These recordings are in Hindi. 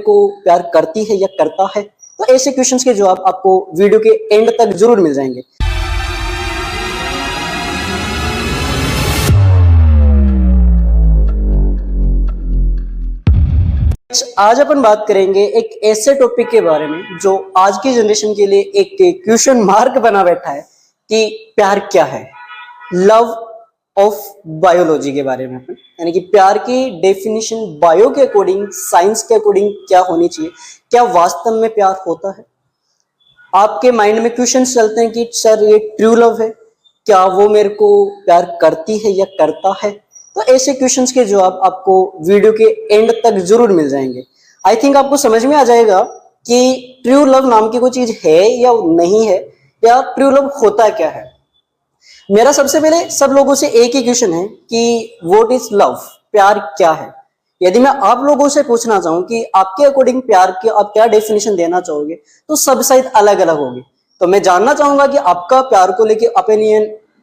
को प्यार करती है या करता है? तो ऐसे क्वेश्चंस के जवाब आपको वीडियो के एंड तक जरूर मिल जाएंगे। आज अपन बात करेंगे एक ऐसे टॉपिक के बारे में जो आज की जनरेशन के लिए एक क्वेश्चन मार्क बना बैठा है कि प्यार क्या है। लव ऑफ बायोलॉजी के बारे में, यानी कि प्यार की डेफिनेशन बायो के अकॉर्डिंग, साइंस के अकॉर्डिंग क्या होनी चाहिए, क्या वास्तव में प्यार होता है। आपके माइंड में क्वेश्चन चलते हैं कि सर ये ट्रू लव है, क्या वो मेरे को प्यार करती है या करता है। तो ऐसे क्वेश्चंस के जवाब आपको वीडियो के एंड तक जरूर मिल जाएंगे। आई थिंक आपको समझ में आ जाएगा कि ट्रू लव नाम की कोई चीज है या नहीं है, या ट्रू लव होता क्या है। मेरा सबसे पहले सब लोगों से एक ही क्वेश्चन है कि व्हाट इज लव, प्यार क्या है। यदि मैं आप लोगों से पूछना चाहूं कि आपके अकॉर्डिंग प्यार की आप क्या डेफिनेशन देना चाहोगे, तो सब शायद अलग अलग होगी। तो मैं जानना चाहूंगा कि आपका प्यार को लेके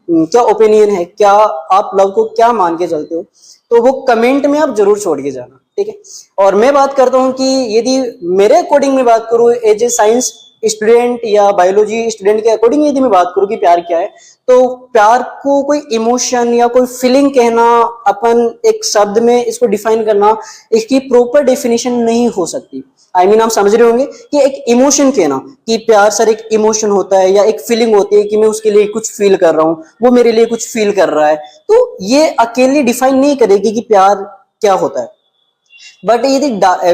क्या ओपिनियन है, क्या आप लव को क्या मान के चलते हो, तो वो कमेंट में आप जरूर छोड़ के जाना, ठीक है। और मैं बात करता हूं कि यदि मेरे अकॉर्डिंग में बात करूं एज ए साइंस स्टूडेंट या बायोलॉजी स्टूडेंट के अकॉर्डिंग यदि मैं बात करूं कि प्यार क्या है, तो प्यार को कोई इमोशन या कोई फीलिंग कहना, अपन एक शब्द में इसको डिफाइन करना, इसकी प्रॉपर डेफिनेशन नहीं हो सकती। आई मीन आप समझ रहे होंगे कि एक इमोशन कहना कि प्यार सर एक इमोशन होता है या एक फीलिंग होती है कि मैं उसके लिए कुछ फील कर रहा हूं, वो मेरे लिए कुछ फील कर रहा है, तो ये अकेले डिफाइन नहीं करेगी कि प्यार क्या होता है। बट यदि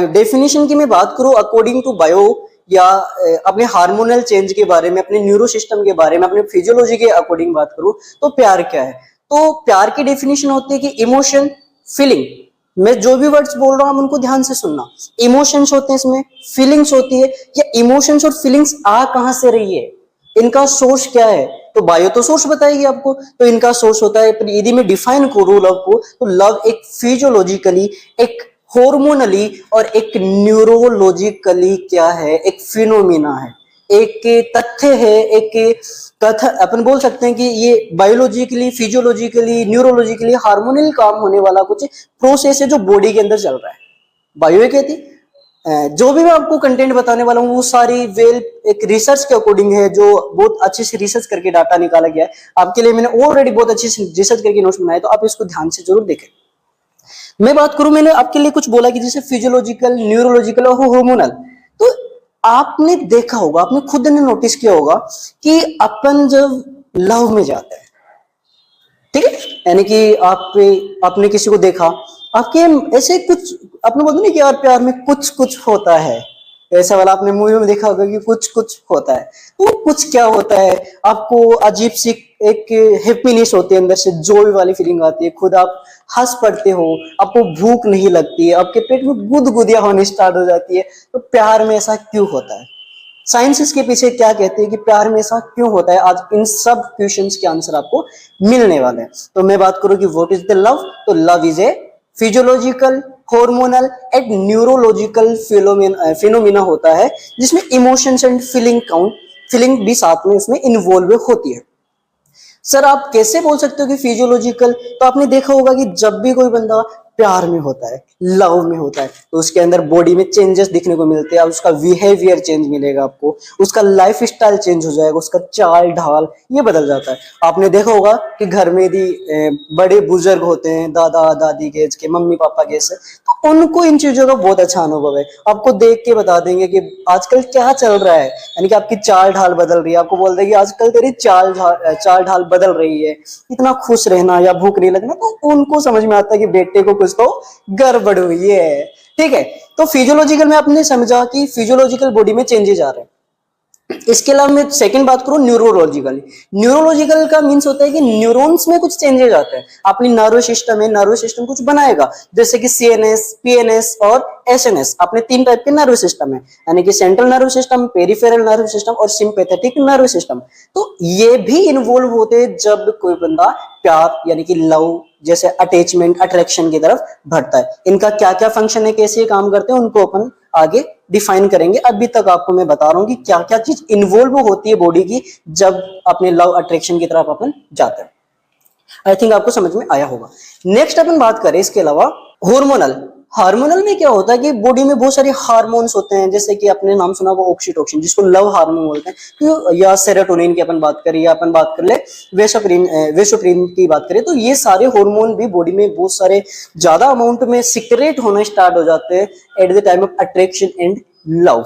डेफिनेशन की मैं बात करूं अकॉर्डिंग टू बायो या अपने हार्मोनल चेंज के बारे में, अपने न्यूरो सिस्टम के बारे में, अपने फिजियोलॉजी के अकॉर्डिंग बात करूं, तो प्यार क्या है। तो प्यार की डेफिनेशन होती है कि इमोशन, फीलिंग। मैं जो भी वर्ड्स बोल रहा हूं आप उनको ध्यान से सुनना। इमोशंस होते हैं इसमें, फीलिंग्स होती है। या इमोशंस और फीलिंग्स आ कहां से रही है, इनका सोर्स क्या है, तो बायो तो सोर्स बताएगी आपको। तो इनका सोर्स होता है, पर यदि मैं डिफाइन करूं लव को, तो लव एक फिजियोलॉजिकली, एक हॉर्मोनली और एक न्यूरोलॉजिकली क्या है, एक फिनोमिना है, एक तथ्य है, एक कथन अपन बोल सकते हैं कि ये बायोलॉजिकली, फिजियोलॉजिकली, न्यूरोलॉजिकली हार्मोनल काम होने वाला कुछ प्रोसेस है जो बॉडी के अंदर चल रहा है। बायो ये कहती जो भी मैं आपको कंटेंट बताने वाला हूँ वो सारी वेल एक रिसर्च के अकॉर्डिंग है, जो बहुत अच्छे से रिसर्च करके डाटा निकाला गया है। आपके लिए मैंने ऑलरेडी बहुत अच्छे से रिसर्च करके नोट्स बनाए, तो आप इसको ध्यान से जरूर देखें। मैं बात करूं, मैंने आपके लिए कुछ बोला कि जैसे फिजियोलॉजिकल, न्यूरोलॉजिकल और हार्मोनल। तो आपने देखा होगा, आपने खुद ने नोटिस किया होगा कि अपन जब लव में जाते हैं, ठीक है, यानी कि आपने किसी को देखा, आपके ऐसे कुछ आपने बोलते नहीं कि यार प्यार में कुछ कुछ होता है, ऐसा वाला आपने मूवी में देखा होगा कि कुछ कुछ होता है। तो कुछ क्या होता है, आपको अजीब सी एक हैप्पीनेस होती है, अंदर से जॉय वाली फीलिंग आती है, खुद आप हंस पड़ते हो, आपको भूख नहीं लगती है, आपके पेट में गुदगुदियां होने स्टार्ट हो जाती है। तो प्यार में ऐसा क्यों होता है, साइंस इसके पीछे क्या कहते हैं कि प्यार में ऐसा क्यों होता है, आज इन सब क्वेश्चंस के आंसर आपको मिलने वाले हैं। तो मैं बात करूं कि व्हाट इज द लव, तो love is a physiological, hormonal and neurological phenomena होता है, जिसमें इमोशंस एंड फीलिंग भी साथ में उसमें इन्वॉल्व होती है। सर आप कैसे बोल सकते हो कि फिजियोलॉजिकल, तो आपने देखा होगा कि जब भी कोई बंदा प्यार में होता है, लव में होता है, तो उसके अंदर बॉडी में चेंजेस दिखने को मिलते हैं, उसका बिहेवियर चेंज मिलेगा आपको, उसका लाइफ स्टाइल चेंज हो जाएगा, उसका चाल ढाल ये बदल जाता है। आपने देखा होगा कि घर में यदि बड़े बुजुर्ग होते हैं, दादा दादी के एज के, मम्मी पापा के से, तो उनको इन चीजों का बहुत अच्छा अनुभव है, आपको देख के बता देंगे कि आजकल क्या चल रहा है, यानी कि आपकी चाल ढाल बदल रही है, आपको बोल देंगे आजकल तेरी चाल ढाल बदल रही है, इतना खुश रहना या भूख नहीं लगना। तो उनको समझ में आता है कि बेटे को कुछ तो गड़बड़ हुई है, ठीक है। तो फिजियोलॉजिकल में आपने समझा कि फिजियोलॉजिकल बॉडी में चेंजेस आ रहे हैं। इसके अलावा मैं सेकंड बात करूं न्यूरोलॉजिकल। न्यूरोलॉजिकल का मींस होता है कि न्यूरॉन्स में कुछ चेंजेस आते हैं, अपनी नर्वस सिस्टम है, नर्वस सिस्टम कुछ बनाएगा, जैसे कि सीएनएस, पीएनएस और एसएनएस। अपने 3 टाइप के नर्वस सिस्टम है, यानी कि central nervous system, peripheral nervous system और सिंपैथेटिक नर्वस सिस्टम। तो ये भी इन्वॉल्व होते हैं जब कोई बंदा प्यार यानी कि लव जैसे अटैचमेंट, अट्रैक्शन की तरफ बढ़ता है। इनका क्या क्या फंक्शन है, कैसे काम करते हैं, उनको अपन आगे डिफाइन करेंगे। अभी तक आपको मैं बता रहा हूं कि क्या क्या चीज इन्वॉल्व होती है बॉडी की जब अपने लव अट्रैक्शन की तरफ अपन जाते हैं। आई थिंक आपको समझ में आया होगा। नेक्स्ट अपन बात करें इसके अलावा हार्मोनल। हार्मोनल में क्या होता है कि बॉडी में बहुत सारे हार्मोन्स होते हैं, जैसे कि आपने नाम सुना होगा ऑक्सीटोसिन, जिसको लव हार्मोन बोलते हैं, तो या सेरोटोनिन की अपन बात करें, या अपन बात कर ले वेसोप्रिन की बात करें, तो ये सारे हार्मोन भी बॉडी में बहुत सारे ज्यादा अमाउंट में सिक्रेट होना स्टार्ट हो जाते हैं at the time of attraction and love.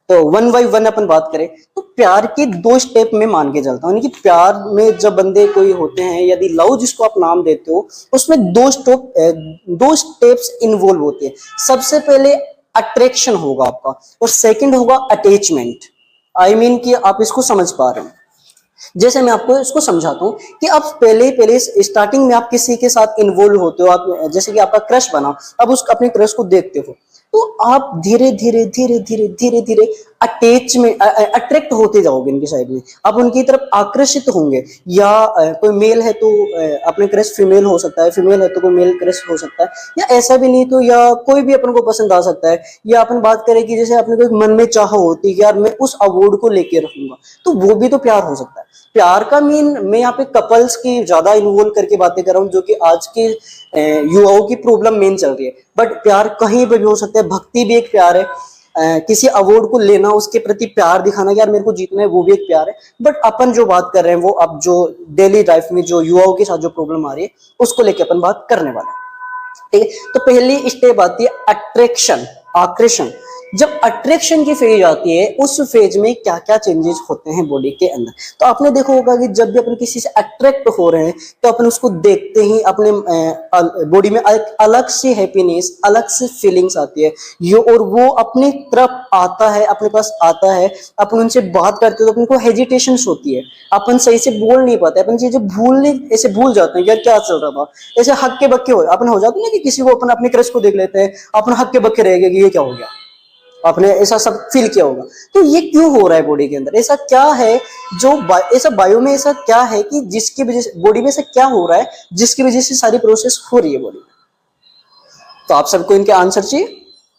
तो वन बाई वन अपन बात करें तो प्यार के दो स्टेप में मान के चलता हूँ, यानी कि प्यार में जब बंदे कोई होते हैं, यदि लव जिसको आप नाम देते हो, उसमें दो स्टेप्स इन्वॉल्व होते हैं। सबसे पहले अट्रैक्शन होगा आपका, और सेकंड होगा अटैचमेंट। आई मीन कि आप इसको समझ पा रहे हो। जैसे मैं आपको इसको समझाता हूँ कि आप पहले स्टार्टिंग में आप किसी के साथ इन्वॉल्व होते हो, आप जैसे कि आपका क्रश बना, अब उस अपने क्रश को देखते हो, तो आप धीरे धीरे धीरे धीरे धीरे धीरे अट्रैक्ट होते जाओगे इनकी साइड में, आप उनकी तरफ आकर्षित होंगे। या कोई मेल है तो अपने क्रश फीमेल हो सकता है, फीमेल है तो कोई मेल क्रश हो सकता है, या ऐसा भी नहीं तो या कोई भी अपन को पसंद आ सकता है। या अपन बात करें कि जैसे अपने को मन में चाह होती है कि यार मैं उस अवार्ड को लेके रखूंगा, तो वो भी तो प्यार हो सकता है। प्यार का मीन मैं यहाँ पे कपल्स की ज्यादा इन्वॉल्व करके बातें कर रहा हूँ, जो कि आज के युवाओं की प्रॉब्लम मेन चल रही है। बट प्यार कहीं पे भी हो सकता है, भक्ति भी एक प्यार है, किसी अवार्ड को लेना, उसके प्रति प्यार दिखाना, यार मेरे को जीतना है, वो भी एक प्यार है। बट अपन जो बात कर रहे हैं वो अब जो डेली लाइफ में जो युवाओं के साथ जो प्रॉब्लम आ रही है उसको लेके अपन बात करने वाले हैं, ठीक है। तो पहली स्टेप आती है अट्रैक्शन, आकर्षण। जब अट्रैक्शन की फेज आती है, उस फेज में क्या क्या चेंजेस होते हैं बॉडी के अंदर, तो आपने देखा होगा कि जब भी अपन किसी से अट्रैक्ट हो रहे हैं तो अपन उसको देखते ही अपने बॉडी में एक अलग से हैप्पीनेस, अलग से फीलिंग्स आती है ये, और वो अपनी तरफ आता है, अपने पास आता है। अपन उनसे बात करते हैं तो अपन को हेजिटेशन होती है, अपन सही से बोल नहीं पाते, अपन चीजें ऐसे भूल जाते हैं, यार क्या चल रहा था, ऐसे हक्के बक्के हो अपन हो जाते हैं ना, कि किसी को अपन अपने क्रश को देख लेते हैं, अपन हक्के बक्के रह गए कि ये क्या हो गया, आपने ऐसा सब फील किया होगा। तो ये क्यों हो रहा है बॉडी के अंदर, ऐसा क्या है जो ऐसा बायो में ऐसा क्या है कि जिसकी वजह से बॉडी में ऐसा क्या हो रहा है जिसकी वजह से सारी प्रोसेस हो रही है बॉडी में। तो आप सबको इनके आंसर चाहिए,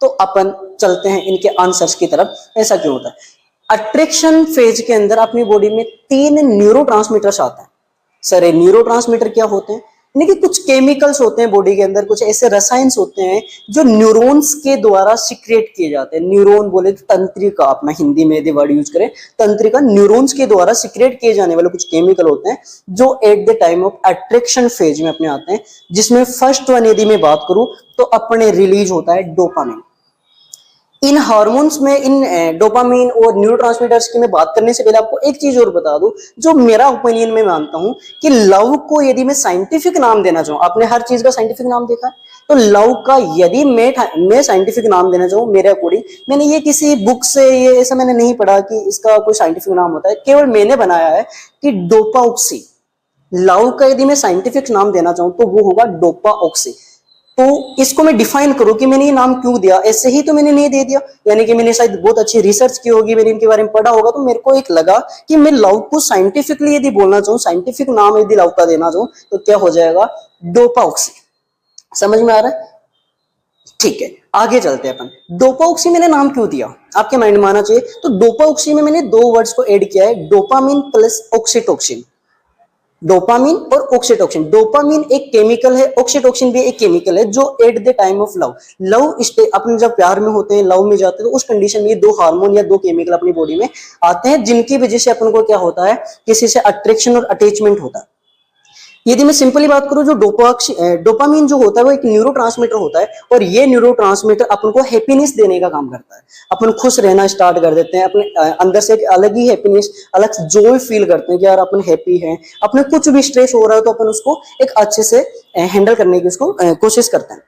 तो अपन चलते हैं इनके आंसर्स की तरफ। ऐसा क्यों होता है? अट्रैक्शन फेज के अंदर अपनी बॉडी में 3 न्यूरोट्रांसमीटर्स आते हैं। सर ये न्यूरोट्रांसमीटर क्या होते हैं? यानी कि कुछ केमिकल्स होते हैं बॉडी के अंदर, कुछ ऐसे रसायन होते हैं जो न्यूरॉन्स के द्वारा सिक्रेट किए जाते हैं। न्यूरॉन बोले तो तंत्रिका, अपना हिंदी में यदि वर्ड यूज करें तंत्रिका, न्यूरॉन्स के द्वारा सिक्रेट किए जाने वाले कुछ केमिकल होते हैं जो at the time of attraction phase में अपने आते हैं। जिसमें फर्स्ट वन यदि मैं बात करूं तो अपने रिलीज होता है डोपामिन। इन हार्मोन्स में, इन डोपामिन और न्यूरोट्रांसमीटर्स की मैं बात करने से पहले आपको एक चीज और बता दूं, जो मेरा ओपिनियन में मानता हूं कि लव को यदि मैं साइंटिफिक नाम देना चाहूं, आपने हर चीज का साइंटिफिक नाम देखा है, तो लव का यदि मैं साइंटिफिक नाम देना चाहूं मेरे अकॉर्डिंग, मैंने ये किसी बुक से ये ऐसा मैंने नहीं पढ़ा कि इसका कोई साइंटिफिक नाम होता है, केवल मैंने बनाया है कि डोपाऑक्सी। लव का यदि मैं साइंटिफिक नाम देना चाहूं तो वो होगा डोपाऑक्सी। तो इसको मैं डिफाइन करूं कि मैंने ये नाम क्यों दिया, ऐसे ही तो मैंने नहीं दे दिया, यानी कि मैंने शायद बहुत अच्छी रिसर्च की होगी, मैंने इनके बारे में पढ़ा होगा, तो मेरे को एक लगा कि मैं लव को साइंटिफिकली यदि बोलना चाहूं, साइंटिफिक नाम यदि लव का देना चाहूं तो क्या हो जाएगा, डोपाऑक्सी। समझ में आ रहा है? ठीक है, आगे चलते हैं अपन। डोपाऑक्सी मैंने नाम क्यों दिया, आपके माइंड में आना चाहिए। तो डोपाऑक्सी में मैंने 2 वर्ड्स को ऐड किया है, डोपामिन प्लस ऑक्सीटोसिन। डोपामिन और ऑक्सीटोसिन। डोपामिन एक केमिकल है, ऑक्सीटोसिन भी एक केमिकल है, जो at the time of love अपने जब प्यार में होते हैं, लव में जाते हैं, तो उस कंडीशन में ये 2 हार्मोन या 2 केमिकल अपनी बॉडी में आते हैं, जिनकी वजह से अपन को क्या होता है, किसी से अट्रैक्शन और अटैचमेंट होता है। यदि मैं सिंपली बात करूं, जो डोपामिन जो होता है वो एक न्यूरोट्रांसमीटर होता है, और ये न्यूरोट्रांसमीटर अपन को हैप्पीनेस देने का काम करता है। अपन खुश रहना स्टार्ट कर देते हैं, अपने अंदर से एक अलग ही हैप्पीनेस, अलग जॉय फील करते हैं कि यार अपन हैप्पी हैं। अपने कुछ भी स्ट्रेस हो रहा है तो अपन उसको एक अच्छे से हैंडल करने की उसको कोशिश करते हैं।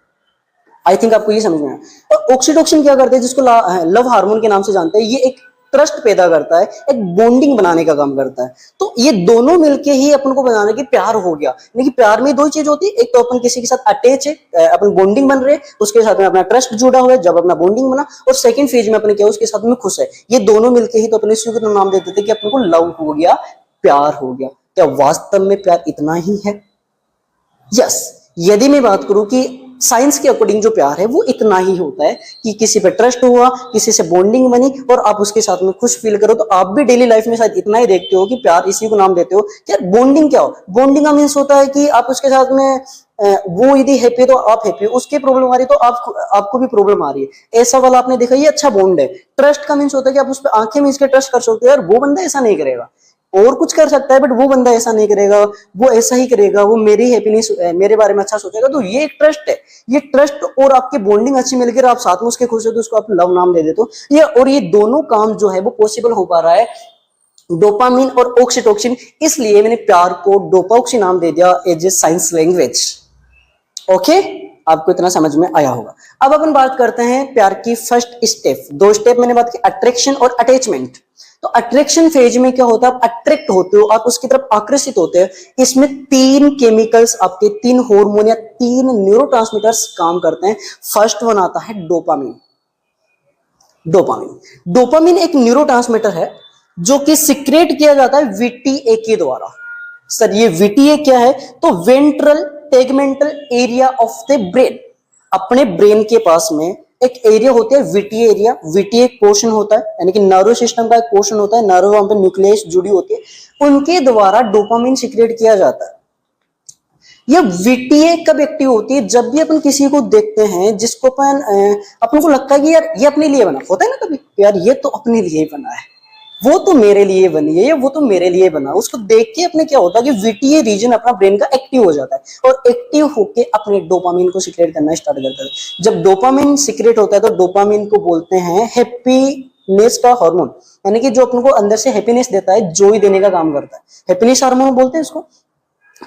आई थिंक आपको ये समझ में आया। और ऑक्सीटोसिन क्या करते हैं, जिसको लव हार्मोन के नाम से जानते हैं, ये एक ट्रस्ट पैदा करता है, एक बॉन्डिंग बनाने का काम करता है। तो ये दोनों मिलके ही अपन को बताना कि प्यार हो गया। यानी कि प्यार में 2 चीज होती है, एक तो अपन किसी के साथ अटैच है, अपन बॉन्डिंग बन रहे, उसके साथ में अपना ट्रस्ट जुड़ा हुआ है, जब अपना बॉन्डिंग बना, और सेकंड फेज में अपन क्या उसके साथ में खुश है। ये दोनों मिलके ही तो अपने इसी को नाम दे देते कि अपन को लव हो गया, प्यार हो गया। क्या वास्तव में प्यार इतना ही है? यस। यदि मैं बात करूं कि साइंस के अकॉर्डिंग जो प्यार है वो इतना ही होता है कि किसी पे ट्रस्ट हुआ, किसी से बॉन्डिंग बनी और आप उसके साथ में खुश फील करो। तो आप भी डेली लाइफ में शायद इतना ही देखते हो कि प्यार इसी को नाम देते हो। यार बॉन्डिंग क्या हो? बॉन्डिंग का मीन्स होता है कि आप उसके साथ में वो यदि हैप्पी है तो आप हैप्पी हो, उसकी प्रॉब्लम आ रही है तो आपको भी प्रॉब्लम आ रही है, ऐसा वाला आपने देखा, ये अच्छा बॉन्ड है। ट्रस्ट का मीन्स होता है कि आप उस पर आंखें मीच के ट्रस्ट कर सकते हो, यार वो बंदा ऐसा नहीं करेगा, और कुछ कर सकता है बट वो बंदा ऐसा नहीं करेगा, वो ऐसा ही करेगा, वो मेरी हैप्पीनेस, मेरे बारे में अच्छा सोचेगा, तो ये एक ट्रस्ट है। ये ट्रस्ट और आपकी बॉन्डिंग अच्छी मिलकर आप साथ में उसके खुश हो तो उसको आप लव नाम दे देते हो। ये और ये दोनों काम जो है वो पॉसिबल हो पा रहा है डोपामिन और ऑक्सीटोसिन, इसलिए मैंने प्यार को डोपाऑक्सी नाम दे दिया as a science language. Okay, आपको इतना समझ में आया होगा। अब अपन बात करते हैं प्यार की फर्स्ट स्टेप। दो स्टेप मैंने बात की, अट्रैक्शन और अटैचमेंट। तो अट्रैक्शन फेज में क्या होता है, आप अट्रैक्ट होते हो, आप उसकी तरफ आकर्षित होते हैं। इसमें तीन केमिकल्स, आपके तीन हार्मोन या तीन न्यूरोट्रांसमीटर्स काम करते हैं। फर्स्ट वन आता है डोपामिन। डोपामिन डोपामिन एक न्यूरोट्रांसमीटर है जो कि सिक्रेट किया जाता है वीटीए के द्वारा। सर ये वीटीए क्या है, तो ventral tegmental area of the brain. अपने ब्रेन के पास में एक एरिया होता है वीटीए एरिया। वीटीए एक पोर्शन होता है, यानी कि नर्व सिस्टम का एक पोर्शन होता है, नर्व वहां पे न्यूक्लियस जुड़ी होती है, उनके द्वारा डोपामिन सिक्रेट किया जाता है। यह वीटीए कब एक्टिव होती है, जब भी अपन किसी को देखते हैं जिसको अपन को लगता है कि यार ये अपने लिए बना होता है ना, कभी यार ये तो अपने लिए ही बना है, वो तो मेरे लिए बनी है, वो तो मेरे लिए बना। उसको देख के अपने क्या होता है कि वीटीए रीजन अपना ब्रेन का एक्टिव हो जाता है और एक्टिव होके अपने डोपामिन को सिक्रेट करना स्टार्ट करता है। जब डोपामिन सिक्रेट होता है तो डोपामिन को बोलते हैं हैप्पीनेस का हार्मोन, यानी कि जो अपन को अंदर से हैप्पीनेस देता है, जॉय देने का काम करता है, हैप्पीनेस हार्मोन बोलते हैं इसको।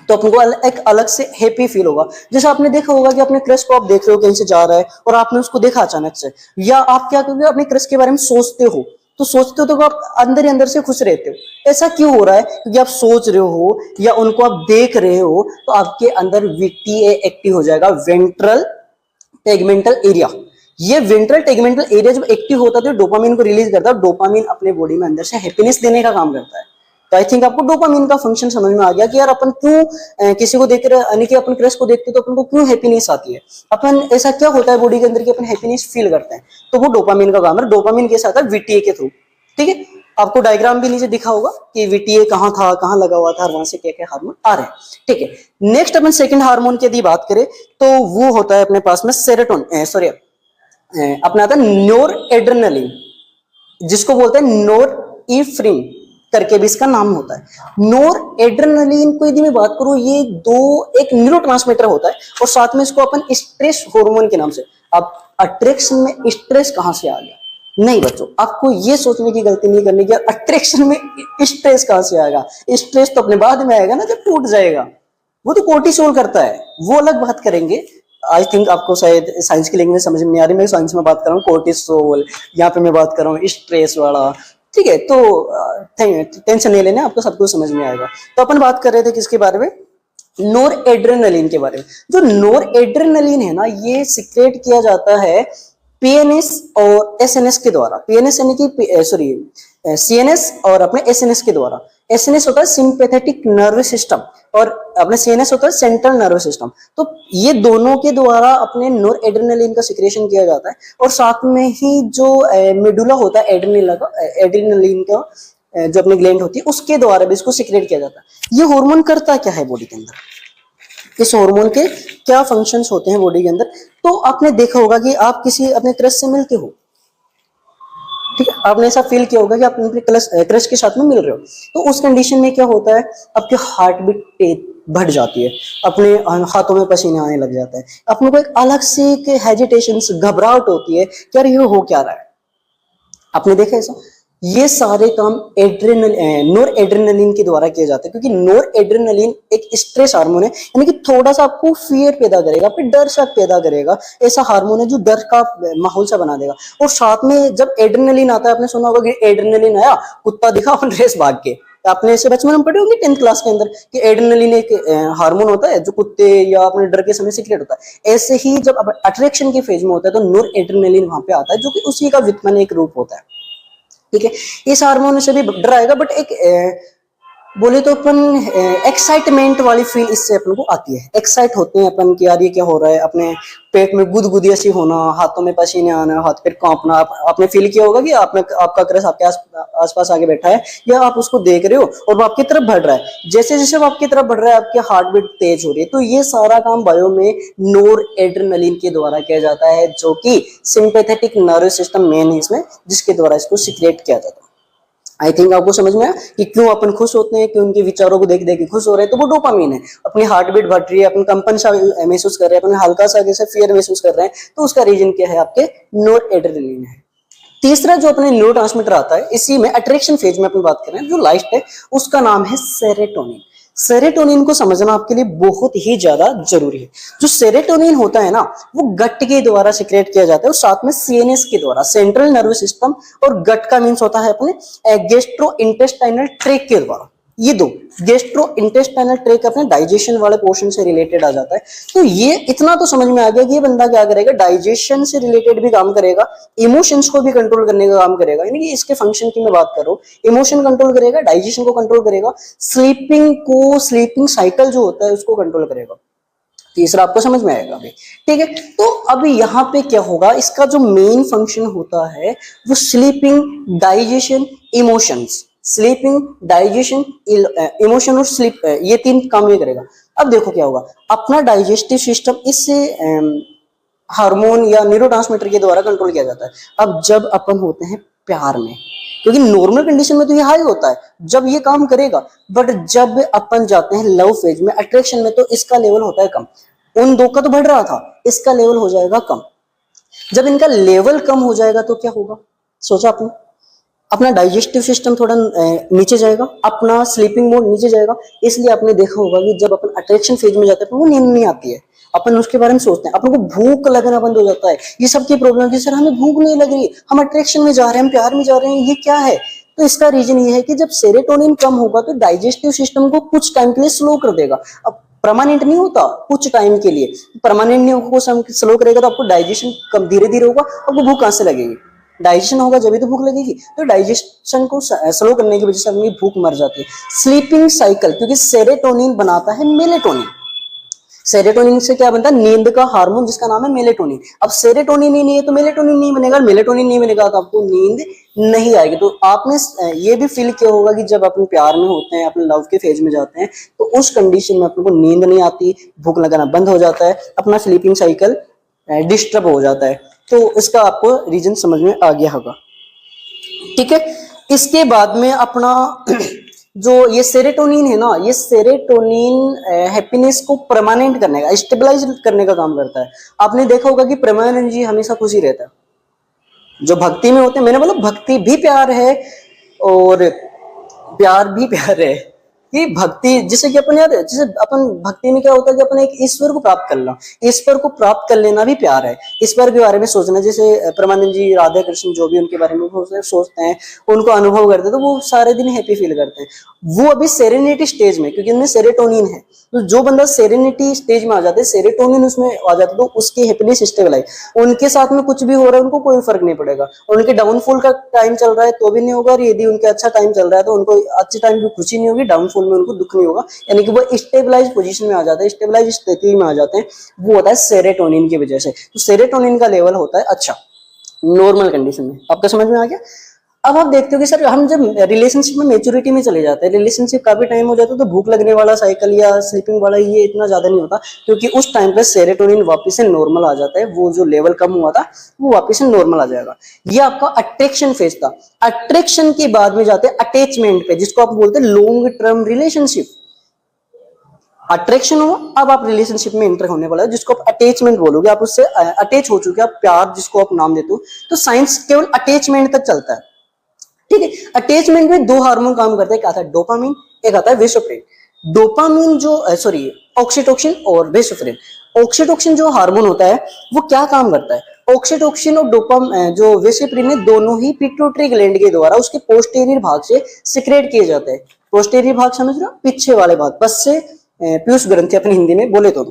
तो अपन को एक अलग से हैप्पी फील होगा। जैसे आपने देखा होगा कि अपने क्रश को आप देख रहे हो कहीं से जा रहा है और आपने उसको देखा अचानक से, या आप क्या करोगे, अपने क्रश के बारे में सोचते हो, तो सोचते हो तो आप अंदर ही अंदर से खुश रहते हो। ऐसा क्यों हो रहा है, क्योंकि आप सोच रहे हो या उनको आप देख रहे हो, तो आपके अंदर वीटीए एक्टिव हो जाएगा, वेंट्रल टेगमेंटल एरिया। ये वेंट्रल टेगमेंटल एरिया जब एक्टिव होता है तो डोपामिन को रिलीज करता है। डोपामिन अपने बॉडी में अंदर से हैप्पीनेस देने का काम करता है। तो आई थिंक आपको डोपामिन का फंक्शन समझ में आ गया कि यार अपन क्यों किसी को देख रहे, यानी कि अपन क्रश को देखते तो अपन को क्यों हैप्पीनेस आती है, अपन ऐसा क्या होता है बॉडी के अंदर कि अपन हैप्पीनेस फील करते हैं, तो वो डोपामिन का काम है। डोपामिन कैसे आता है, वीटीए के थ्रू। ठीक है, आपको डायग्राम भी नीचे दिखा होगा कि वीटीए कहाँ था, कहाँ लगा हुआ था, वहां से क्या क्या हार्मोन आ रहे हैं। ठीक है, नेक्स्ट अपन सेकंड हार्मोन की यदि बात करें तो वो होता है अपने पास में सेरोटोनिन, सॉरी अपना आता है नोरएड्रेनालिन, जिसको बोलते हैं नोरइफ्रिन करके भी इसका नाम होता है। नोरएड्रेनालिन को यदि मैं बात करूं, ये एक न्यूरोट्रांसमीटर होता है और साथ में इसको अपन स्ट्रेस हार्मोन के नाम से। अब अट्रैक्शन में स्ट्रेस कहां से आ गया, नहीं बच्चों, आपको ये सोचने की गलती नहीं करनी कि अट्रैक्शन में स्ट्रेस कहां से आएगा। स्ट्रेस तो अपने बाद में आएगा ना, जब टूट जाएगा, वो तो कोर्टिसोल करता है, वो अलग बात करेंगे। आई थिंक आपको शायद साइंस की लैंग्वेज समझ में नहीं आ रही, मैं साइंस में बात कर रहा हूँ कोर्टिसोल, यहाँ पे मैं बात कर रहा हूँ स्ट्रेस वाला। ठीक है, तो टेंशन नहीं लेना, आपको सब कुछ समझ में आएगा। तो अपन बात कर रहे थे किसके बारे में, नोरएड्रेनालिन के बारे में। जो नोरएड्रेनालिन है ना, ये सिक्रेट किया जाता है पीएनएस और एसएनएस के द्वारा। पीएनएस यानी कि सॉरी सीएनएस और अपने एसएनएस के द्वारा। एसएनएस होता है सिंपैथेटिक नर्व सिस्टम और अपने सीएनएस होता है सेंट्रल नर्व सिस्टम। तो ये दोनों के द्वारा अपने नोरएड्रेनालिन का सिक्रेशन किया जाता है और साथ में ही जो मेडुला होता है एड्रेनालिन का जो अपनी ग्लैंड होती है उसके द्वारा भी इसको सिक्रेट किया जाता है। ये हार्मोन करता क्या है बॉडी के अंदर, इस हार्मोन के क्या फंक्शंस होते हैं बॉडी के अंदर। तो आपने देखा होगा कि आप किसी अपने क्रश से मिलते हो, ठीक है, आपने ऐसा फील किया होगा कि आप अपने क्रश के साथ में मिल रहे हो, तो उस कंडीशन में क्या होता है, आपके हार्ट बीट तेज बढ़ जाती है, अपने हाथों में पसीना आने लग जाता है, अपने को एक अलग से हेजिटेशन, घबराहट होती है कि यार ये हो क्या रहा है। आपने देखा ऐसा, ये सारे काम नोरएड्रेनालिन के द्वारा किए जाते हैं, क्योंकि नोरएड्रेनालिन एक स्ट्रेस हार्मोन है, यानी कि थोड़ा सा आपको फियर पैदा करेगा, फिर डर सा पैदा करेगा। ऐसा हार्मोन है जो डर का माहौल सा बना देगा। और साथ में जब एड्रेनालिन आता है, आपने सुना होगा कि एड्रेनालिन आया, कुत्ता दिखा, अपन रेस भाग के। आपने ऐसे बचपन में पढ़े होंगे 10th क्लास के अंदर कि एड्रेनालिन एक हार्मोन होता है जो कुत्ते या अपने डर के समय सिक्रेट होता है। ऐसे ही जब अट्रैक्शन के फेज में होता है तो नोरएड्रेनालिन वहां पे आता है, जो कि उसी का वित्तमन एक रूप होता है। ठीक है, इस हार्मोन से भी डर आएगा, बट एक बोले तो अपन एक्साइटमेंट वाली फील इससे अपन को आती है। एक्साइट होते हैं अपन कि यार ये क्या हो रहा है, अपने पेट में गुदगुदी सी होना, हाथों में पसीने आना, हाथ पैर कांपना। आपने फील किया होगा कि आपने आपका क्रश आपके आसपास आके बैठा है या आप उसको देख रहे हो और वो आपकी तरफ बढ़ रहा है। जैसे जैसे वो आपकी तरफ बढ़ रहा है आपकी हार्ट बीट तेज हो रही है। तो ये सारा काम बायो में नोर एड्रेनलिन के द्वारा किया जाता है, जो कि सिंपैथेटिक नर्वस सिस्टम मेन है इसमें, जिसके द्वारा इसको सीक्रेट किया जाता है। आई थिंक आपको समझ में आया कि क्यों अपन खुश होते हैं, क्यों उनके विचारों को देख देख के खुश हो रहे हैं। तो वो डोपामीन है, अपनी हार्ट बीट बढ़ रही है, अपन कंपन सा महसूस कर रहे हैं, अपन हल्का सा जैसे फियर महसूस कर रहे हैं, तो उसका रीजन क्या है, आपके नोर एड्रेनलिन है। तीसरा जो अपने न्यूरो ट्रांसमीटर आता है, इसी में अट्रैक्शन फेज में अपन बात कर रहे हैं, जो लास्ट है उसका नाम है सेरोटोनिन। सेरोटोनिन को समझना आपके लिए बहुत ही ज्यादा जरूरी है। जो सेरोटोनिन होता है ना, वो गट के द्वारा सिक्रेट किया जाता है और साथ में सीएनएस के द्वारा, सेंट्रल नर्वस सिस्टम, और गट का मीन्स होता है अपने गेस्ट्रो इंटेस्टाइनल ट्रैक्ट के द्वारा। ये दो, गेस्ट्रो इंटेस्टाइनल ट्रैक्ट अपने डाइजेशन वाले पोर्शन से रिलेटेड आ जाता है। तो ये इतना तो समझ में आ गया कि ये बंदा क्या करेगा, डाइजेशन से रिलेटेड भी काम करेगा, इमोशंस को भी कंट्रोल करने का काम करेगा। यानी कि इसके फंक्शन की मैं बात कर रहा हूँ, इमोशन कंट्रोल करेगा, डाइजेशन को कंट्रोल करेगा, स्लीपिंग साइकिल जो होता है उसको कंट्रोल करेगा। तीसरा आपको समझ में आएगा अभी, ठीक है। तो अभी यहाँ पे क्या होगा, इसका जो मेन फंक्शन होता है वो sleeping, digestion, emotions, sleeping, digestion, emotion और स्लीप, ये तीन काम ये करेगा। अब देखो क्या होगा, अपना डाइजेस्टिव सिस्टम इससे हार्मोन या न्यूरोट्रांसमीटर के द्वारा कंट्रोल किया जाता है। अब जब अपन होते हैं प्यार में, क्योंकि नॉर्मल कंडीशन में तो ये हाई होता है, जब ये काम करेगा, बट जब अपन जाते हैं लव फेज में, अट्रैक्शन में, तो इसका लेवल होता है कम। उन दो का तो बढ़ रहा था, इसका लेवल हो जाएगा कम। जब इनका लेवल कम हो जाएगा तो क्या होगा, सोचा आपने, अपना डाइजेस्टिव सिस्टम थोड़ा नीचे जाएगा, अपना स्लीपिंग मोड नीचे जाएगा। इसलिए आपने देखा होगा कि जब अपन अट्रैक्शन फेज में जाते हैं तो वो नींद नहीं आती है, अपन उसके बारे में सोचते हैं, अपन को भूख लगना बंद हो जाता है। ये सब की प्रॉब्लम है, सर हमें भूख नहीं लग रही, हम अट्रैक्शन में जा रहे हैं, हम प्यार में जा रहे हैं, ये क्या है। तो इसका रीजन ये है कि जब सेरोटोनिन कम होगा तो डाइजेस्टिव सिस्टम को कुछ टाइम के लिए स्लो कर देगा। अब परमानेंट नहीं होता, कुछ टाइम के लिए परमानेंट नहीं होगा, कुछ स्लो करेगा तो आपको डाइजेशन कम धीरे धीरे होगा, आपको भूख कहां से लगेगी, डाइजेशन होगा जब भी तो भूख लगेगी। तो डाइजेशन को स्लो करने की वजह से अपनी भूख मर जाती है। स्लीपिंग साइकिल, क्योंकि सेरोटोनिन बनाता है मेलेटोनिन, सेरोटोनिन से क्या बनता है, नींद का हार्मोन जिसका नाम है मेलेटोनिन। अब सेरोटोनिन ही नहीं है तो मेलेटोनिन नहीं बनेगा, मेलेटोनिन नहीं बनेगा तो आपको नींद नहीं आएगी। तो आपने ये भी फील किया होगा कि जब अपन प्यार में होते हैं, अपने लव के फेज में जाते हैं, तो उस कंडीशन में अपन को नींद नहीं आती, भूख लगाना बंद हो जाता है, अपना स्लीपिंग साइकिल डिस्टर्ब हो जाता है। तो इसका आपको रीजन समझ में आ गया होगा, ठीक है। इसके बाद में अपना जो ये सेरोटोनिन है ना, ये सेरोटोनिन हैप्पीनेस को परमानेंट करने का, स्टेबलाइज करने का काम करता है। आपने देखा होगा कि प्रेमानंद जी हमेशा खुशी रहता है। जो भक्ति में होते हैं, मैंने बोला भक्ति भी प्यार है और प्यार भी प्यार है। कि भक्ति जैसे कि अपन यार, जैसे अपन भक्ति में क्या होता है कि अपन एक ईश्वर को प्राप्त करना, ईश्वर को प्राप्त कर लेना भी प्यार है, ईश्वर के बारे में सोचना। जैसे परमानंद जी, राधा कृष्ण, जो भी उनके बारे में सोचते हैं, उनको अनुभव करते हैं, तो वो सारे दिन हैप्पी फील करते हैं। वो अभी सेरेनिटी स्टेज में, क्योंकि उनमें सेरोटोनिन है, तो जो बंदा सेरेनिटी स्टेज में आ जाते हैं, सेरोटोनिन उसमें आ जाता है, तो उसकी हैप्पीनेस स्टेबल, उनके साथ में कुछ भी हो रहा है उनको कोई फर्क नहीं पड़ेगा। उनके डाउनफॉल का टाइम चल रहा है तो भी नहीं होगा, और यदि उनके अच्छा टाइम चल रहा है तो उनको अच्छे टाइम की खुशी नहीं होगी, डाउनफॉल में उनको दुख नहीं होगा। यानी कि वो स्टेबलाइज पोजीशन में आ जाते हैं, स्टेबलाइज स्थिति में आ जाते हैं। वो होता है सेरोटोनिन की वजह से। तो सेरोटोनिन का लेवल होता है अच्छा नॉर्मल कंडीशन में। आपका समझ में आ गया। अब आप देखते हो कि सर हम जब रिलेशनशिप में मेच्योरिटी में चले जाते हैं, रिलेशनशिप काफी टाइम हो जाता है, तो भूख लगने वाला साइकिल या स्लीपिंग वाला ये इतना ज्यादा नहीं होता, क्योंकि उस टाइम पे सेरोटोनिन वापस से नॉर्मल आ जाता है। वो जो लेवल कम हुआ था वो वापस से नॉर्मल आ जाएगा। ये आपका अट्रैक्शन फेज था। अट्रैक्शन के बाद में जाते हैं अटैचमेंट पे, जिसको आप बोलते हैं लॉन्ग टर्म रिलेशनशिप। अट्रैक्शन हुआ, अब आप रिलेशनशिप में एंटर होने वाला है, जिसको आप अटैचमेंट बोलोगे। आप उससे अटैच हो चुके, आप प्यार जिसको आप नाम देते हो। तो साइंस केवल अटैचमेंट तक चलता है, ठीक है। अटैचमेंट में दो हार्मोन काम करते हैं, एक आता है डोपामिन, एक आता है वेसोप्रेन। डोपामिन जो ऑक्सीटोसिन और वेसोप्रेन। ऑक्सीटोसिन जो हार्मोन होता है वो क्या काम करता है, ऑक्सीटोसिन और डोपामिन जो वेसोप्रेन है, दोनों ही पिट्यूटरी ग्लैंड के द्वारा उसके पोस्टीरियर भाग से सिक्रेट किए जाते हैं। पोस्टीरियर भाग समझ रहे हो, पीछे वाले भाग, बस से पीयूष ग्रंथि अपनी हिंदी में बोले तो।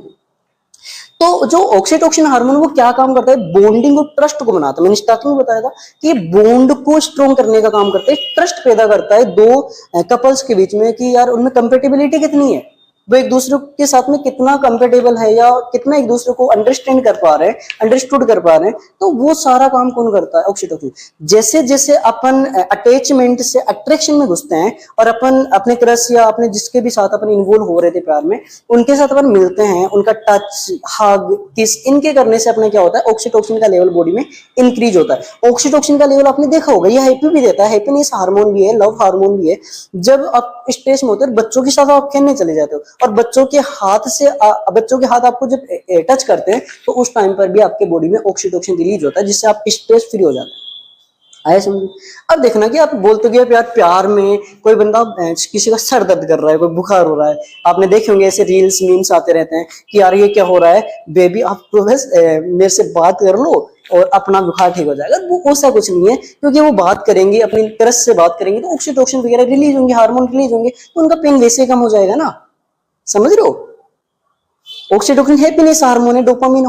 तो जो ऑक्सीटोसिन हार्मोन वो क्या काम करता है, बॉन्डिंग और ट्रस्ट को बनाता है। मैंने स्टार्टिंग में बताया था कि ये बॉन्ड को स्ट्रॉन्ग करने का काम करता है, ट्रस्ट पैदा करता है दो कपल्स के बीच में कि यार उनमें कंपेटिबिलिटी कितनी है, वो एक दूसरे के साथ में कितना कंपेटेबल है या कितना एक दूसरे को अंडरस्टैंड कर पा रहे हैं, अंडरस्टूड कर पा रहे हैं। तो वो सारा काम कौन करता है, ऑक्सीटोसिन। जैसे जैसे अपन अटैचमेंट से अट्रैक्शन में घुसते हैं और अपन अपने क्रश या अपने जिसके भी साथ अपन इन्वॉल्व हो रहे थे प्यार में, उनके साथ अपन मिलते हैं, उनका टच, हग, किस, इनके करने से अपने क्या होता है, ऑक्सीटोसिन का लेवल बॉडी में इंक्रीज होता है। ऑक्सीटोसिन का लेवल आपने देखा होगा, ये हैप्पी भी देता है, हैप्पीनेस हार्मोन भी है, लव हार्मोन भी है। जब आप स्ट्रेस में होते हो, बच्चों के साथ आप खेलने चले जाते हो और बच्चों के हाथ आपको जब टच करते हैं तो उस टाइम पर भी आपके बॉडी में ऑक्सीटोसिन रिलीज होता है, जिससे आप स्ट्रेस फ्री हो जाते हैं। आया समझ। अब देखना कि आप बोलते हो यार प्यार में कोई बंदा किसी का सर दर्द कर रहा है, कोई बुखार हो रहा है, आपने देखे होंगे ऐसे रील्स मीम्स आते रहते हैं कि यार ये क्या हो रहा है बेबी, आप तो बस मेरे से बात कर लो और अपना बुखार ठीक हो जाएगा। वो ऐसा कुछ नहीं है, क्योंकि वो बात करेंगे, अपनी क्रश से बात करेंगे तो ऑक्सीटोसिन वगैरह रिलीज होंगे, हार्मोन रिलीज होंगे, तो उनका पेन वैसे ही कम हो जाएगा ना, समझ रहे हो। ऑक्सीटोसिन हैप्पीनेस हार्मोन है, डोपामिन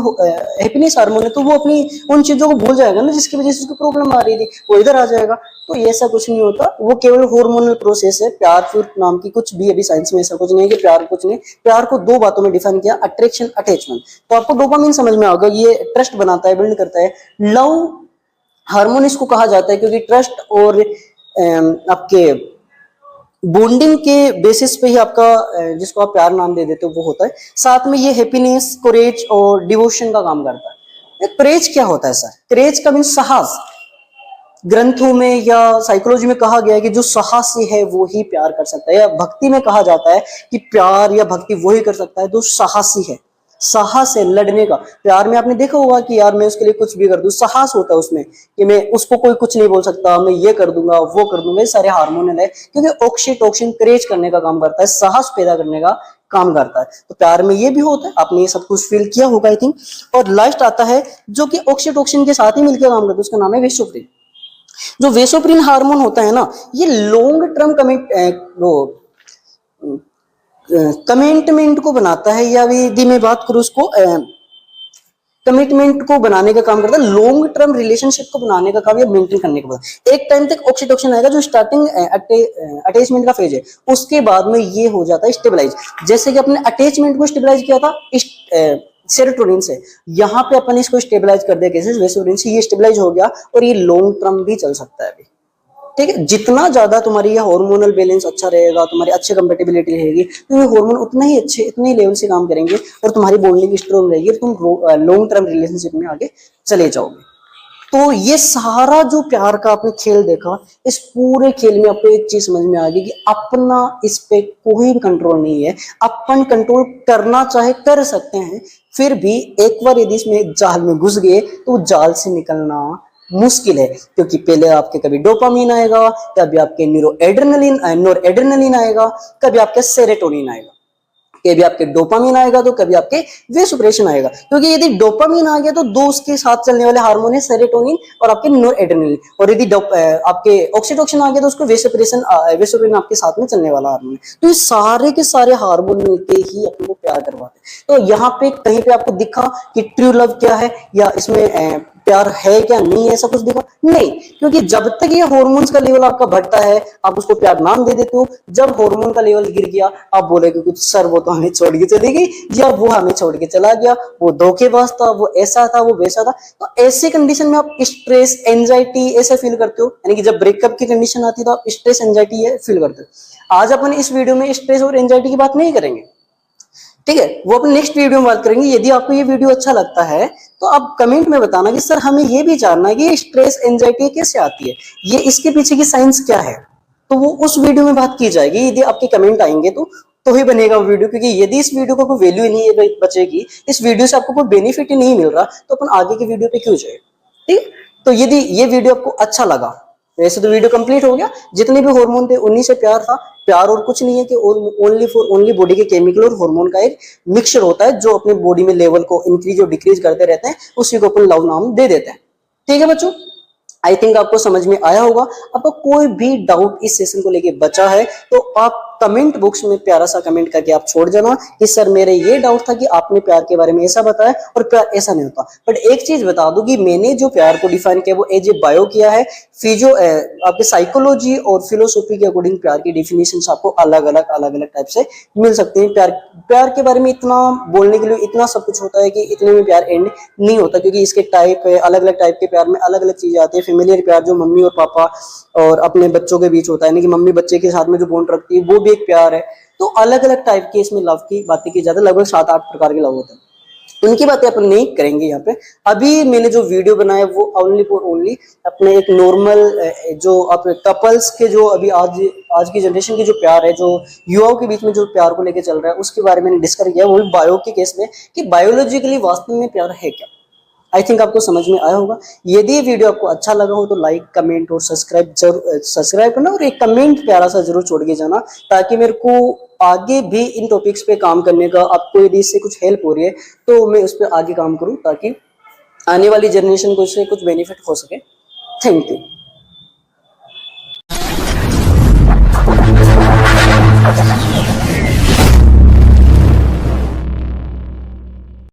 हैप्पीनेस हार्मोन है, तो वो अपनी उन चीजों को भूल जाएगा ना जिसकी वजह से उसको प्रॉब्लम आ रही थी, वो इधर आ जाएगा। तो ये ऐसा कुछ नहीं होता, वो केवल हार्मोनल प्रोसेस है। प्यार फिर नाम की कुछ भी अभी साइंस में ऐसा कुछ नहीं है कि प्यार कुछ नहीं। प्यार को दो बातों में डिफाइन किया, अट्रैक्शन, अटैचमेंट। तो आपको डोपामिन समझ में आएगा, ये ट्रस्ट बनाता है, बिल्ड करता है। लव हार्मोन इसको कहा जाता है क्योंकि ट्रस्ट और आपके बॉन्डिंग के बेसिस पे ही आपका जिसको आप प्यार नाम दे देते हो वो होता है। साथ में ये हैप्पीनेस, करेज और डिवोशन का काम करता है। करेज क्या होता है सर? करेज का मीन साहस। ग्रंथों में या साइकोलॉजी में कहा गया है कि जो साहसी है वो ही प्यार कर सकता है, या भक्ति में कहा जाता है कि प्यार या भक्ति वो ही कर सकता है जो साहसी है। साहस है लड़ने का। प्यार में आपने देखा होगा कि यार मैं उसके लिए कुछ भी कर दूं, साहस होता है उसमें कि मैं उसको कोई कुछ नहीं बोल सकता, मैं ये कर दूंगा वो कर दूंगा। ये सारे हार्मोनल है, क्योंकि ऑक्सीटोसिन करेज करने का काम करता है, साहस पैदा करने का काम करता है। तो प्यार में ये भी होता है, आपने ये सब कुछ फील किया होगा आई थिंक। और लास्ट आता है जो कि ऑक्सीटोसिन के साथ ही मिलकर काम करता है, उसका नाम है वेसोप्रिन। जो वेसोप्रिन हार्मोन होता है ना, ये लॉन्ग टर्म कमिटमेंट को बनाता है, या यदि मैं बात करूं उसको कमिटमेंट को बनाने का काम करता है, लॉन्ग टर्म रिलेशनशिप को बनाने का काम या मेंटेन करने का काम। एक टाइम तक ऑक्सीटोसिन आएगा जो स्टार्टिंग अटैचमेंट का फेज है, उसके बाद में ये हो जाता है स्टेबलाइज। जैसे कि अपने अटैचमेंट को स्टेबलाइज किया था सेरोटोनिन से, यहाँ पे अपन इसको स्टेबलाइज कर दिया कैसे, वेसोप्रिन से। ये स्टेबलाइज हो गया और ये लॉन्ग टर्म भी चल सकता है अभी, ठीक है। जितना ज्यादा तुम्हारी ये हार्मोनल बैलेंस अच्छा रहेगा, तुम्हारी अच्छी कंपेटिबिलिटी रहेगी, तो ये हार्मोन उतना ही अच्छे, इतने ही लेवल से काम करेंगे और तुम्हारी बॉन्डिंग स्ट्रॉन्ग रहेगी, तुम लॉन्ग टर्म रिलेशनशिप में आगे चले जाओगे। तो ये सारा जो प्यार का आपने खेल देखा, इस पूरे खेल में आपको एक चीज समझ में आ गई कि अपना इस पे कोई कंट्रोल नहीं है। अपन कंट्रोल करना चाहे कर सकते हैं, फिर भी एक बार यदि इसमें जाल में घुस गए तो जाल से निकलना मुश्किल है, क्योंकि पहले आपके कभी डोपामीन आएगा, कभी आपके नोरएड्रेनलिन आएगा, कभी आपके सेरोटोनिन आएगा, कभी आपके डोपामीन आएगा तो कभी आपके वेसोप्रेशन आएगा। क्योंकि यदि डोपामीन आ गया तो दो उसके साथ चलने वाले हार्मोन है सेरोटोनिन और आपके नोरएड्रेनलिन, और यदि आपके ऑक्सीटोसिन आ गया तो उसको वेसोप्रेशन आपके साथ में चलने वाला हार्मोन है। तो ये सारे के सारे हार्मोन मिलके ही अपने को प्यार करवाते हैं। तो यहाँ पे कहीं पे आपको दिखा कि ट्रू लव क्या है या इसमें प्यार है क्या नहीं है, ऐसा कुछ दिखा नहीं, क्योंकि जब तक ये हार्मोन्स का लेवल आपका बढ़ता है आप उसको प्यार नाम दे देते हो। जब हार्मोन का लेवल गिर गया आप बोलेगे कुछ सर वो तो हमें छोड़ के चली गई, या वो हमें छोड़ के चला गया, वो धोखेबाज था, वो ऐसा था, वो वैसा था। तो ऐसे कंडीशन में आप स्ट्रेस, एंजाइटी ऐसे फील करते हो, यानी कि जब ब्रेकअप की कंडीशन आती है तो आप स्ट्रेस, एंजाइटी फील करते हो। आज अपन इस वीडियो में स्ट्रेस और एंजाइटी की बात नहीं करेंगे, ठीक है, वो अपन नेक्स्ट वीडियो में बात करेंगे। यदि आपको ये वीडियो अच्छा लगता है तो आप कमेंट में बताना कि सर हमें ये भी जानना है कि स्ट्रेस, एंजाइटी कैसे आती है, ये इसके पीछे की साइंस क्या है, तो वो उस वीडियो में बात की जाएगी। यदि आपके कमेंट आएंगे तो ही बनेगा वो वीडियो, क्योंकि यदि इस वीडियो को कोई वैल्यू ही नहीं बचेगी, इस वीडियो से आपको कोई बेनिफिट ही नहीं मिल रहा, तो अपन आगे की वीडियो पे क्यों जाए, ठीक। तो यदि ये वीडियो आपको अच्छा लगा, वैसे तो वीडियो कंप्लीट हो गया, जितने भी हार्मोन थे उन्हीं से प्यार था। प्यार और कुछ नहीं है कि ओनली बॉडी के केमिकल और हार्मोन का एक मिक्सचर होता है जो अपने बॉडी में लेवल को इंक्रीज और डिक्रीज करते रहते हैं, उसी को अपन लव नाम दे देते हैं, ठीक है बच्चों। आई थिंक आपको समझ में आया होगा। आपको कोई भी डाउट इस सेशन को लेके बचा है तो आप कमेंट बॉक्स में प्यारा सा कमेंट करके आप छोड़ देना कि सर मेरे ये डाउट था कि आपने प्यार के बारे में ऐसा बताया और प्यार ऐसा नहीं होता। बट एक चीज बता दूं कि मैंने जो प्यार को डिफाइन किया वो एज ए बायो किया है। फिजियो आपके साइकोलॉजी और फिलोसॉफी के अकॉर्डिंग प्यार की डेफिनेशंस आपको अलग अलग टाइप से मिल सकते हैं। प्यार के बारे में इतना बोलने के लिए इतना सब कुछ होता है कि इतने में प्यार एंड नहीं होता, क्योंकि इसके टाइप है, अलग अलग टाइप के प्यार में अलग अलग चीजें आती है। फेमिलियर प्यार जो मम्मी और पापा और अपने बच्चों के बीच होता है, यानी कि मम्मी बच्चे के साथ में जो बॉन्ड रखती है वो भी एक प्यार है। तो अलग अलग टाइप के इसमें लव की बातें की जाती है, लगभग 7-8 प्रकार के लव होते हैं। उनकी बातें अपन नहीं करेंगे यहाँ पे। अभी मैंने जो वीडियो बनाया वो ओनली फॉर ओनली अपने एक नॉर्मल जो अपने कपल्स के जो अभी आज की जनरेशन की जो प्यार है, जो युवाओं के बीच में जो प्यार को लेके चल रहा है, उसके बारे में मैंने डिस्कस किया, वो भी बायो के केस में, कि बायोलॉजिकली वास्तव में प्यार है क्या। आई थिंक आपको समझ में आया होगा। यदि ये वीडियो आपको अच्छा लगा हो तो लाइक, कमेंट और सब्सक्राइब करना और एक कमेंट प्यारा सा जरूर छोड़ के जाना, ताकि मेरे को आगे भी इन टॉपिक्स पे काम करने का, आपको यदि इससे कुछ हेल्प हो रही है तो मैं उस पर आगे काम करूं, ताकि आने वाली जनरेशन को इससे कुछ बेनिफिट हो सके। Thank you.